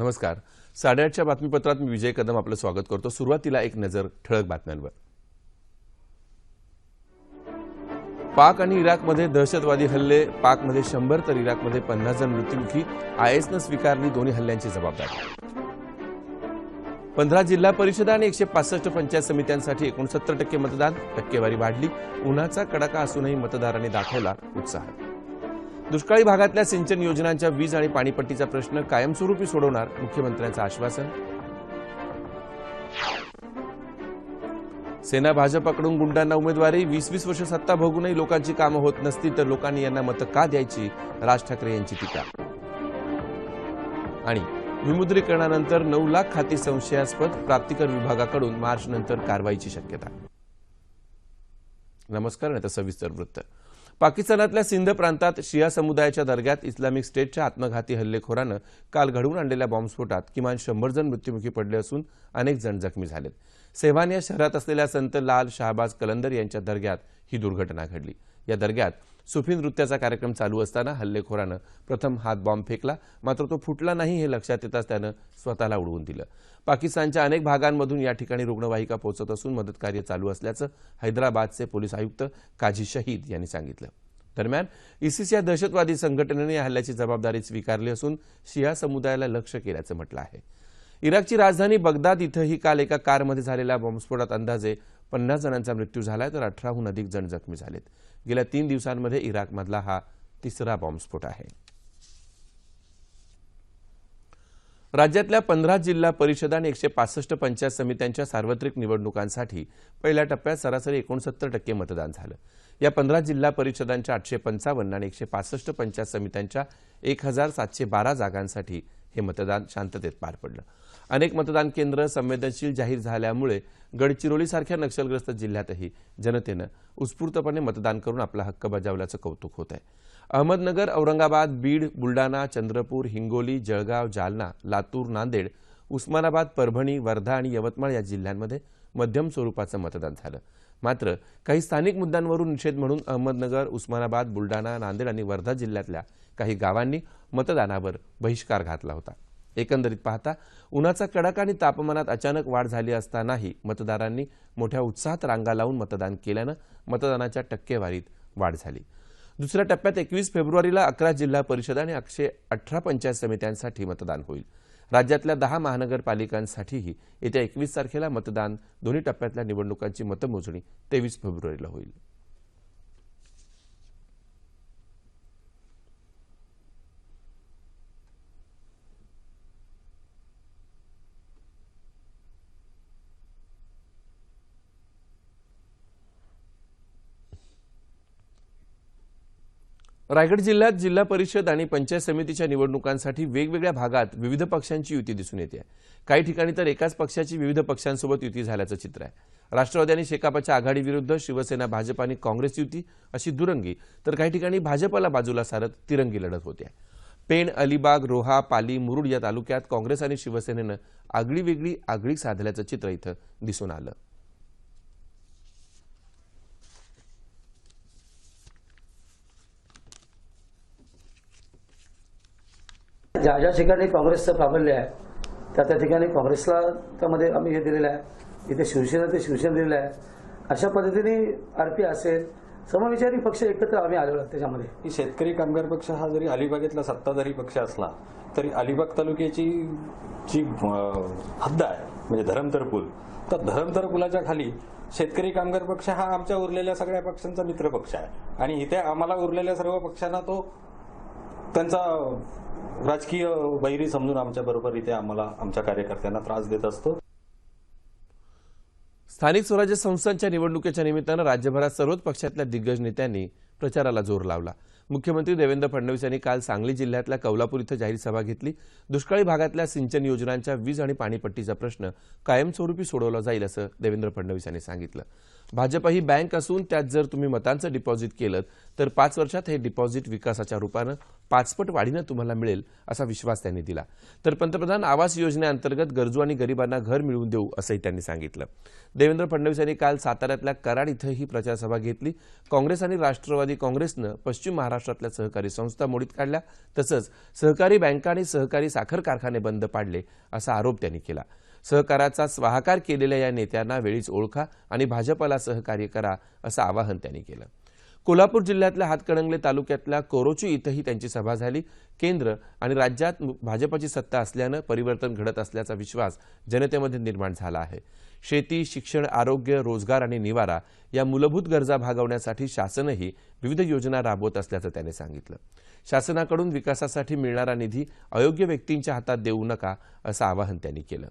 नमस्कार. 8:30च्या बातमीपत्रात मी विजय कदम आपलं स्वागत करतो. सुरुवातीला एक नजर ठळक बातम्यांवर. पाक आणि इराकमध्ये दहशतवादी हल्ले. पाकमध्ये 100 तर इराकमध्ये 50 जण मृत्युमुखी. आयएसनं स्वीकारली दोन्ही हल्ल्यांची जबाबदारी. 15 जिल्हा परिषदा आणि 165 पंचायत समित्यांसाठी 69% मतदान. टक्केवारी वाढली. उन्हाचा कडाका असूनही मतदारांनी दाखवला उत्साह. दुष्काळी भागातल्या सिंचन योजनांच्या वीज आणि पाणीपट्टीचा प्रश्न कायमस्वरूपी सोडवणार, मुख्यमंत्र्यांचं आश्वासन. सेना भाजपकडून गुंडांना उमेदवारी. 20-20 वर्ष सत्ता भोगूनही लोकांची कामं होत नसतील तर लोकांनी यांना मतं का द्यायची, राज ठाकरे यांची टीका. आणि विमुद्रीकरणानंतर 9 लाख खाती संशयास्पद. प्राप्तिकर विभागाकडून मार्चनंतर कारवाईची शक्यता. नमस्कार. आता सविस्तर वृत्त. पाकिस्तानातल्या सिंध प्रांतात शिया समुदायाच्या दर्ग्यात इस्लामिक स्टेटच्या आत्मघाती हल्लेखोरानं काल घडवून आणलेल्या बॉम्बस्फोटात किमान 100 जण मृत्युमुखी पडले असून अनेक जण जखमी झालेत. सेवान या शहरात असलेल्या संत लाल शाहबाज कलंदर यांच्या दर्ग्यात ही दुर्घटना घडली. या दर्ग्यात सुफी नृत्याचा कार्यक्रम चालू असताना हल्लेखोरानं प्रथम हात बॉम्ब फेकला, मात्र तो फुटला नाही हे लक्षात येताच त्यानं स्वतःला उडवून दिलं. पाकिस्तानच्या अनेक भागांमधून या ठिकाणी रुग्णवाहिका पोहोचत असून मदतकार्य चालू असल्याचं हैदराबादचे पोलीस आयुक्त काझी शहीद यांनी सांगितलं. दरम्यान इसिस या दहशतवादी संघटनेने या हल्ल्याची जबाबदारी स्वीकारली असून शिया समुदायाला लक्ष्य केल्याचं म्हटलं आहे. इराकची राजधानी बगदाद इथंही काल एका कारमध्ये झालेल्या बॉम्बस्फोटात अंदाजे 50 जणांचा मृत्यू झालाय तर 18हून अधिक जण जखमी झालेत. गेल्या 3 दिवसांमध्ये इराकमधला हा तिसरा बॉम्बस्फोट आहे. राज्यातल्या 15 जिल्हा परिषदा आणि 165 पंचायत समित्यांच्या सार्वत्रिक निवडणुकांसाठी पहिल्या टप्प्यात सरासरी 69% मतदान झालं. या 15 जिल्हा परिषदांच्या 855 आणि 165 पंचायत समित्यांच्या 1712 जागांसाठी हे मतदान शांततेत पार पडलं. अनेक मतदान केंद्र संवेदनशील जाहीर झाल्यामुळे गडचिरोलीसारख्या नक्षलग्रस्त जिल्ह्यातही जनतेनं उत्स्फूर्तपणे मतदान करून आपला हक्क बजावल्याचं कौतुक होत आहे. अहमदनगर, औरंगाबाद, बीड, बुलडाणा, चंद्रपूर, हिंगोली, जळगाव, जालना, लातूर, नांदेड, उस्मानाबाद, परभणी, वर्धा आणि यवतमाळ या जिल्ह्यांमध्ये मध्यम स्वरूपाचं मतदान झालं. मात्र काही स्थानिक मुद्द्यांवरून निषेध म्हणून अहमदनगर, उस्मानाबाद, बुलडाणा, नांदेड आणि वर्धा जिल्ह्यातल्या काही गावांनी मतदानावर बहिष्कार घातला होता. एकंदरीत पाहता उन्हाचा कडाका आणि तापमानात अचानक वाढ झाली असतानाही मतदारांनी मोठ्या उत्साहात रांगा लावून मतदान केल्यानं मतदानाच्या टक्केवारीत वाढ झाली. दुसऱ्या टप्प्यात 21 फेब्रुवारीला 11 जिल्हा परिषदा आणि 118 पंचायत समित्यांसाठी मतदान होईल. राज्यातल्या 10 महानगरपालिकांसाठीही येत्या 21 तारखेला मतदान. दोन्ही टप्प्यातल्या निवडणुकांची मतमोजणी 23 फेब्रुवारीला होईल. रायगड जिल्ह्यात जिल्हा परिषद आणि पंचायत समितीच्या निवडणुकांसाठी वेगवेगळ्या भागात विविध पक्षांची युती दिसून येते. काही ठिकाणी तर एकाच पक्षाची विविध पक्षांसोबत युती झाल्याचं चित्र आहे. राष्ट्रवादी आणि शेकापच्या आघाडीविरुद्ध शिवसेना, भाजप आणि काँग्रेस युती अशी दुरंगी, तर काही ठिकाणी भाजपला बाजूला सारत तिरंगी लढत होते. पेण, अलिबाग, रोहा, पाली, मुरुड या तालुक्यात काँग्रेस आणि शिवसेनेनं आगळीवेगळी आगळीक साधल्याचं चित्र इथं दिसून आलं. ज्या ज्या ठिकाणी काँग्रेसचं प्राबल्य आहे त्या ठिकाणी काँग्रेसला त्यामध्ये आम्ही हे दिलेलं आहे. इथे शिवसेना ते शिवसेना दिलेलं आहे. अशा पद्धतीने आरपी असेल, समविचारी पक्ष एकत्र आम्ही आलेलो त्याच्यामध्ये. शेतकरी कामगार पक्ष हा जरी अलिबागेतला सत्ताधारी पक्ष असला तरी अलिबाग तालुक्याची जी हद्द आहे म्हणजे धरमतर पूल, तर धरमतर पुलाच्या खाली शेतकरी कामगार पक्ष हा आमच्या उरलेल्या सगळ्या पक्षांचा मित्र पक्ष आहे आणि इथे आम्हाला उरलेल्या सर्व पक्षांना तो त्यांचा राजकीय वैरी समजून आमच्या बरोबर इथे आम्हाला आमच्या कार्यकर्त्यांना त्रास देत असतो. स्थानिक स्वराज्य संस्थांच्या निवडणुकीच्या निमित्तानं राज्यभरात सर्वच पक्षातल्या दिग्गज नेत्यांनी प्रचाराला जोर लावला. मुख्यमंत्री देवेंद्र फडणवीस यांनी काल सांगली जिल्ह्यातल्या कौलापूर इथं जाहीर सभा घेतली. दुष्काळी भागातल्या सिंचन योजनांच्या वीज आणि पाणीपट्टीचा प्रश्न कायमस्वरूपी सोडवला जाईल असं देवेंद्र फडणवीस यांनी सांगितलं. भाजप ही बँक असून त्यात जर तुम्ही मतांचं डिपॉझिट केलं तर 5 वर्षात हे डिपॉझिट विकासाच्या रूपानं 5 पट वाढीनं तुम्हाला मिळेल असा विश्वास त्यांनी दिला। तर पंतप्रधान आवास योजनेअंतर्गत गरजू आणि गरिबांना घर मिळवून देऊ असंही त्यांनी सांगितलं। देवेंद्र फडणवीस यांनी काल साताऱ्यातल्या कराड इथंही प्रचारसभा घेतली। काँग्रेस आणि राष्ट्रवादी काँग्रेसनं पश्चिम महाराष्ट्रातल्या सहकारी संस्था मोडीत काढल्या, तसंच सहकारी बँका आणि सहकारी साखर कारखाने बंद पाडले असा आरोप त्यांनी केला। सहकाराचा स्वाहाकार केलेल्या या नेत्यांना वेळीच ओळखा आणि भाजपला सहकार्य करा असं आवाहन त्यांनी केलं। कोल्हापूर जिल्ह्यातल्या हातकणंगले तालुक्यातल्या कोरोची इथंही त्यांची सभा झाली। केंद्र आणि राज्यात भाजपची सत्ता असल्यानं परिवर्तन घडत असल्याचा विश्वास जनतेमध्ये निर्माण झाला आहे। शेती, शिक्षण, आरोग्य, रोजगार आणि निवारा या मूलभूत गरजा भागवण्यासाठी शासनही विविध योजना राबवत असल्याचं त्यांनी सांगितलं। शासनाकडून विकासासाठी मिळणारा निधी अयोग्य व्यक्तींच्या हातात देऊ नका असं आवाहन त्यांनी केलं।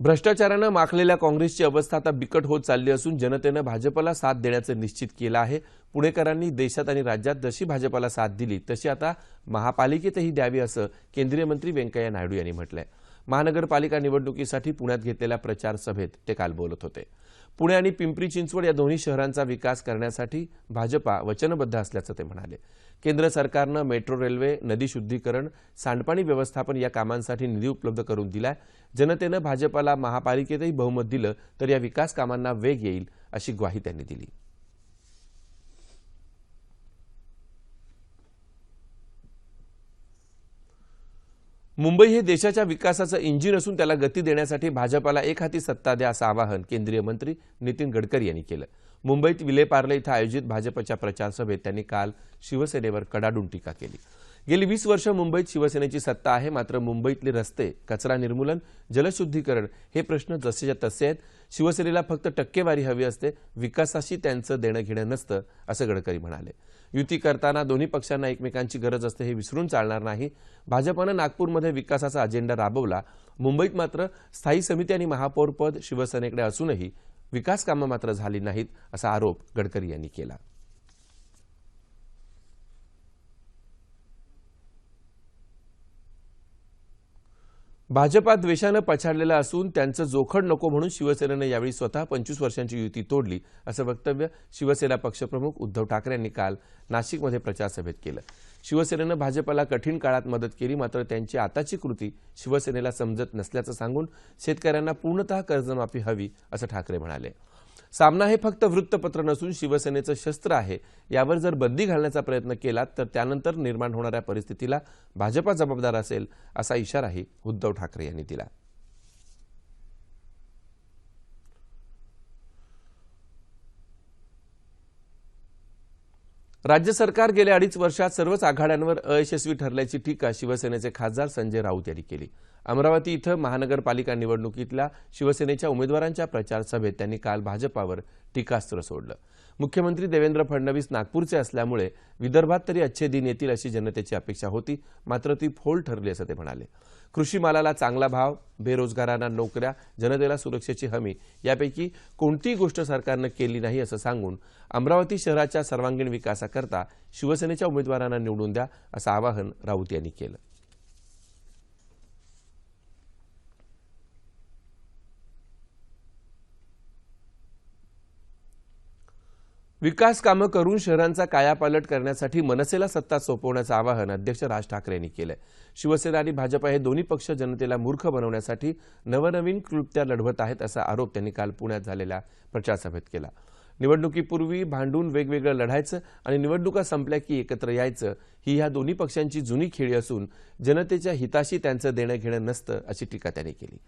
भ्रष्टाचारानं माखलेल्या काँग्रेसची अवस्था आता बिकट होत चालली असून जनतेनं भाजपला साथ देण्याचं निश्चित केलं आहे। पुणेकरांनी देशात आणि राज्यात जशी भाजपला साथ दिली तशी आता महापालिकेतही द्यावी असं केंद्रीय मंत्री व्यंकय्या नायडू यांनी म्हटलंय। महानगरपालिका निवडणुकीसाठी पुण्यात घेतलेल्या प्रचार सभेत ते काल बोलत होते। पुणे आणि पिंपरी चिंचवड या दोन्ही शहरांचा विकास करण्यासाठी भाजपा वचनबद्ध असल्याचं ते म्हणाले। केंद्र सरकारनं मेट्रो रेल्वे, नदी शुद्धीकरण, सांडपाणी व्यवस्थापन या कामांसाठी निधी उपलब्ध करून दिलाय। जनतेनं भाजपला महापालिकेतही बहुमत दिलं तर या विकास कामांना वेग येईल अशी ग्वाही त्यांनी दिली। मुंबई हे देशाच्या विकासाचं इंजिन असून त्याला गती देण्यासाठी भाजपला एक हाती सत्ता द्या असं आवाहन केंद्रीय मंत्री नितीन गडकरी यांनी केलं। मुंबईत विलेपार्ले इथं आयोजित भाजपच्या प्रचार सभेत त्यांनी काल शिवसेनेवर कडाडून टीका केली। गेली 20 वर्ष मुंबईत शिवसेनेची सत्ता आहे, मात्र मुंबईतले रस्ते, कचरा निर्मूलन, जलशुद्धीकरण हे प्रश्न जसेच्या तसे आहेत। शिवसेनेला फक्त टक्केवारी हवी असते, विकासाशी त्यांचं देणं घेणं नसतं असं गडकरी म्हणाले। युती करताना दोन्ही पक्षांना एकमेकांची गरज असते हे विसरून चालणार नाही। भाजपनं नागपूरमध्ये विकासाचा अजेंडा राबवला, मुंबईत मात्र स्थायी समिती आणि महापौर पद शिवसेनेकडे असूनही विकास कामं मात्र झाली नाहीत असा आरोप गडकरी यांनी केला। भाजपा द्वेषानं पछाडलेला असून त्यांचं जोखड नको म्हणून शिवसेनेनं यावेळी स्वतः 25 वर्षांची युती तोडली असं वक्तव्य शिवसेना पक्षप्रमुख उद्धव ठाकरे यांनी काल नाशिकमध्ये प्रचार सभेत केलं। शिवसेनेनं भाजपला कठीण काळात मदत केली, मात्र त्यांची आताची कृती शिवसेनेला समजत नसल्याचं सांगून शेतकऱ्यांना पूर्णतः कर्जमाफी हवी असं ठाकरे म्हणाले। सामना हे फक्त वृत्तपत्र नसून शिवसेनेचं शस्त्र आहे, यावर जर बंदी घालण्याचा प्रयत्न केला तर त्यानंतर निर्माण होणाऱ्या परिस्थितीला भाजपा जबाबदार असेल असा इशाराही उद्धव ठाकरे यांनी दिला। राज्य सरकार गेल्या 2.5 वर्षात सर्वच आघाड्यांवर अयशस्वी ठरल्याची टीका शिवसेनेचे खासदार संजय राऊत यांनी केली। अमरावती इथं महानगरपालिका निवडणुकीतल्या शिवसेनेच्या उमेदवारांच्या प्रचार सभेत त्यांनी काल भाजपावर टीकास्त्र सोडलं। मुख्यमंत्री देवेंद्र फडणवीस नागपूरचे असल्यामुळे विदर्भात तरी अच्छे दिन येतील अशी जनतेची अपेक्षा होती, मात्र ती फोल ठरली असं ते म्हणाले। कृषी मालाला चांगला भाव, बेरोजगारांना नोकऱ्या, जनतेला सुरक्षेची हमी यापैकी कोणतीही गोष्ट सरकारनं केली नाही असं सांगून अमरावती शहराच्या सर्वांगीण विकासाकरता शिवसेनेच्या उमेदवारांना निवडून द्या असं आवाहन राऊत यांनी केलं। विकास कामं करून शहरांचा कायापालट करण्यासाठी मनसेला सत्ता सोपवण्याचं आवाहन अध्यक्ष राज ठाकरे यांनी केलंय। शिवसेना आणि भाजपा हे दोन्ही पक्ष जनतेला मूर्ख बनवण्यासाठी नवनवीन कृत्या लढवत आहेत असा आरोप त्यांनी काल पुण्यात झालेल्या प्रचार सभेत केला। निवडणुकीपूर्वी भांडून वेगवेगळं लढायचं आणि निवडणुका संपल्या की एकत्र यायचं ही ह्या दोन्ही पक्षांची जुनी खेळी असून जनतेच्या हिताशी त्यांचं देणं घेणं नसतं अशी टीका त्यांनी केली।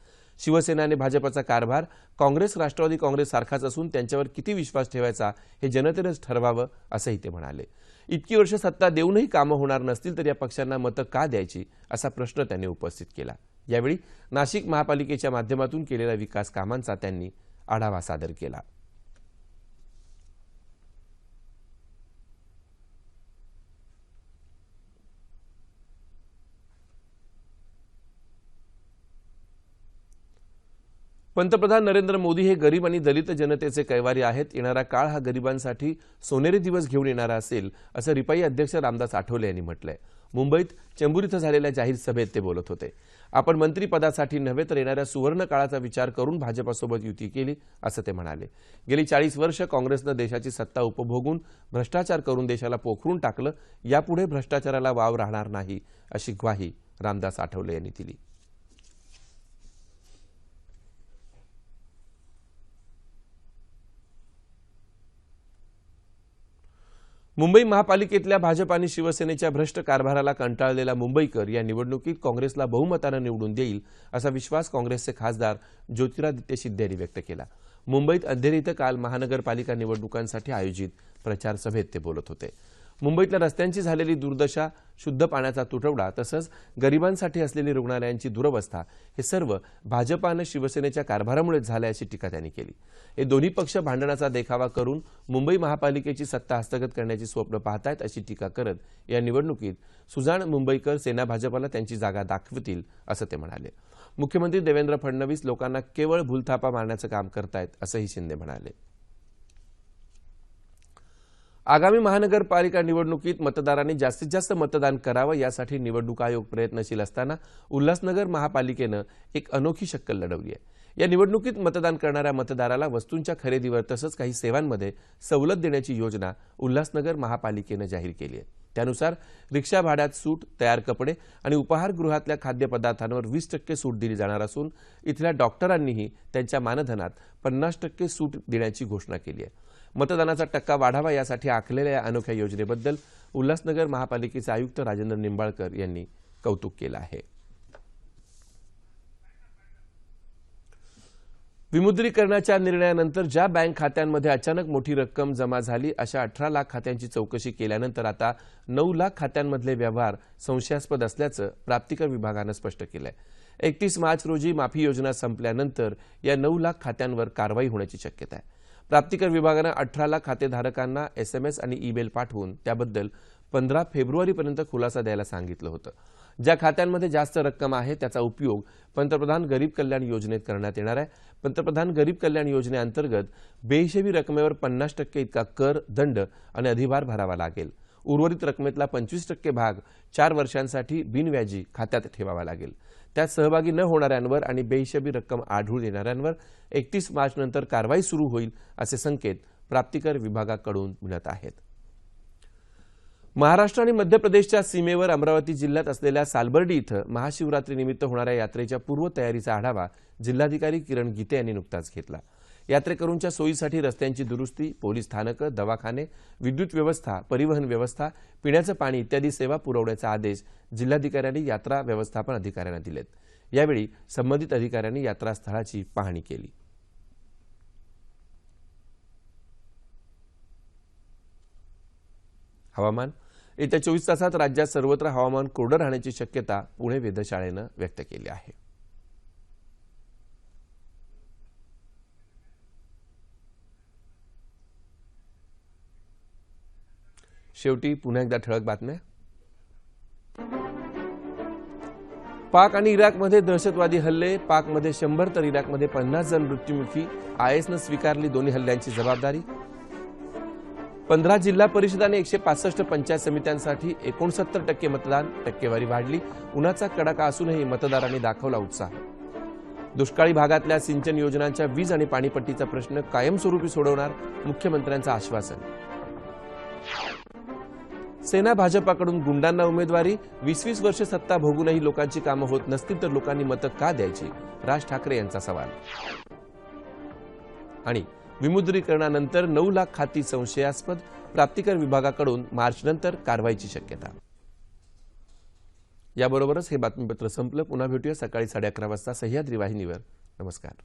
शिवसेना आणि भाजपचा कारभार काँग्रेस, राष्ट्रवादी काँग्रेस सारखाच असून त्यांच्यावर किती विश्वास ठेवायचा हे जनतेनेच ठरवावं असंही ते म्हणाले। इतकी वर्ष सत्ता देऊनही कामं होणार नसतील तर या पक्षांना मतं का द्यायची असा प्रश्न त्यांनी उपस्थित केला। यावेळी नाशिक महापालिकेच्या माध्यमातून केलेल्या विकास कामांचा त्यांनी आढावा सादर केला। पंतप्रधान नरेंद्र मोदी हे गरीब आणि दलित जनतेचे कैवारी आहेत। येणारा काळ हा गरिबांसाठी सोनेरी दिवस घेऊन येणारा असेल असं रिपाई अध्यक्ष रामदास आठवले यांनी म्हटलंय। मुंबईत चेंबूर इथं झालेल्या जाहीर सभेत ते बोलत होते। आपण मंत्रिपदासाठी नव्हे तर येणाऱ्या सुवर्ण काळाचा विचार करून भाजपासोबत युती केली असं ते म्हणाले। गेली 40 वर्ष काँग्रेसनं देशाची सत्ता उपभोगून भ्रष्टाचार करून देशाला पोखरून टाकलं, यापुढे भ्रष्टाचाराला वाव राहणार नाही अशी ग्वाही रामदास आठवले यांनी दिली। मुंबई महापालिकेतल्या भाजप आणि शिवसेनेच्या भ्रष्ट कारभाराला कंटाळलेला मुंबईकर या निवडणुकीत काँग्रेसला बहुमतानं निवडून देईल असा विश्वास काँग्रेसचे खासदार ज्योतिरादित्य शिंदे यांनी व्यक्त केला। मुंबईत अंधेरी इथं काल महानगरपालिका निवडणुकांसाठी आयोजित प्रचार सभेत ते बोलत होते। मुंबईतल्या रस्त्यांची झालेली दुर्दशा, शुद्ध पाण्याचा तुटवडा तसंच गरिबांसाठी असलेली रुग्णालयांची दुरवस्था हे सर्व भाजप आणि शिवसेनेच्या कारभारामुळेच झाले अशी टीका त्यांनी केली। हे दोन्ही पक्ष भांडणाचा देखावा करून मुंबई महापालिकेची सत्ता हस्तगत करण्याची स्वप्न पाहतायत अशी टीका करत या निवडणुकीत सुजाण मुंबईकर सेना भाजपला त्यांची जागा दाखवतील असं ते म्हणाले। मुख्यमंत्री देवेंद्र फडणवीस लोकांना केवळ भूलथापा मारण्याचं काम करतायत असंही शिंदे म्हणाले। आगामी महानगरपालिका निवडणुकीत मतदारांनी जास्तीत जास्त मतदान करावं यासाठी निवडणूक आयोग प्रयत्नशील असताना उल्हासनगर महापालिकेनं एक अनोखी शक्कल लढवली आहे। या निवडणुकीत मतदान करणाऱ्या मतदाराला वस्तूंच्या खरेदीवर तसंच काही सेवांमध्ये सवलत देण्याची योजना उल्हासनगर महापालिकेनं जाहीर केली आहे। त्यानुसार रिक्षा भाड्यात सूट, तयार कपडे आणि उपहारगृहातल्या खाद्यपदार्थांवर 20% सूट दिली जाणार असून इथल्या डॉक्टरांनीही त्यांच्या मानधनात 50% सूट देण्याची घोषणा केली आहे। मतदानाचा टक्का वाढावा यासाठी आखलेल्या या अनोख्या योजनेबद्दल उल्हासनगर महापालिकेचे आयुक्त राजेंद्र निंबाळकर यांनी कौतुक केलं आहे। विमुद्रीकरणाच्या निर्णयानंतर ज्या बँक खात्यांमध्ये अचानक मोठी रक्कम जमा झाली अशा 18 लाख खात्यांची चौकशी केल्यानंतर आता 9 लाख खात्यांमधले व्यवहार संशयास्पद असल्याचं प्राप्तिकर विभागानं स्पष्ट केलंय। 31 मार्च रोजी माफी योजना संपल्यानंतर या 9 लाख खात्यांवर कारवाई होण्याची शक्यता आहे। प्राप्तिकर विभागानं 18 लाख खातेधारकांना SMS आणि ईमेल पाठवून त्याबद्दल 15 फेब्रुवारीपर्यंत खुलासा द्यायला सांगितलं होतं। ज्या खात्यांमध्ये जास्त रक्कम आहे त्याचा उपयोग पंतप्रधान गरीब कल्याण योजनेत करण्यात येणार आहे। पंतप्रधान गरीब कल्याण योजनेअंतर्गत बेहिशेबी रकमेवर 50% इतका कर, दंड आणि अधिभार भरावा लागेल। उर्वरित रकमेतला 25% भाग 4 वर्षांसाठी बिनव्याजी खात्यात ठेवावा लागेल। त्यात सहभागी न होणाऱ्यांवर आणि बेहिशेबी रक्कम आढळून येणाऱ्यांवर 31 मार्च नंतर कारवाई सुरू होईल असे संकेत प्राप्तिकर विभागाकडून मिळत आहेत। महाराष्ट्र आणि मध्य प्रदेशच्या सीमेवर अमरावती जिल्ह्यात असलेल्या सालबर्डी इथं महाशिवरात्रीनिमित्त होणाऱ्या यात्रेच्या पूर्वतयारीचा आढावा जिल्हाधिकारी किरण गीते यांनी नुकताच घेतला। यात्रेकरूंच्या सोयीसाठी रस्त्यांची दुरुस्ती, पोलीस स्थानकं, दवाखाने, विद्युत व्यवस्था, परिवहन व्यवस्था, पिण्याचं पाणी इत्यादी सेवा पुरवण्याचे आदेश जिल्हाधिकाऱ्यांनी यात्रा व्यवस्थापन अधिकाऱ्यांना दिलेत। यावेळी संबंधित अधिकाऱ्यांनी यात्रास्थळाची पाहणी केली। हवामान येत्या 24 तासात राज्यात सर्वत्र हवामान कोरडं राहण्याची शक्यता पुणे वेधशाळेनं व्यक्त केली आहे। शेवटी पुन्हा एकदा ठळक बातम्या। पाक आणि इराकमध्ये दहशतवादी हल्ले, पाकमध्ये 100 तर इराकमध्ये 50 जण मृत्युमुखी, ISनं स्वीकारली दोन्ही हल्ल्यांची जबाबदारी। 15 जिल्हा परिषद आणि 165 पंचायत समित्यांसाठी 69% मतदान, टक्केवारी वाढली। उन्हाचा कडाका असूनही मतदारांनी दाखवला उत्साह। दुष्काळी भागातल्या सिंचन योजनांच्या वीज आणि पाणीपट्टीचा प्रश्न कायमस्वरूपी सोडवणार, मुख्यमंत्र्यांचं आश्वासन। सेना भाजपाकडून गुंडांना उमेदवारी, 20-20 वर्ष सत्ता भोगूनही लोकांची कामं होत नसतील तर लोकांनी मतं का द्यायची, राज ठाकरे यांचा सवाल। आणि विमुद्रीकरणानंतर 9 लाख खाती संशयास्पद, प्राप्तिकर विभागाकडून मार्चनंतर कारवाईची शक्यता। याबरोबरच हे बातमीपत्र संपलं। पुन्हा भेटूया सकाळी 11:30 वाजता सह्याद्री वाहिनीवर। नमस्कार।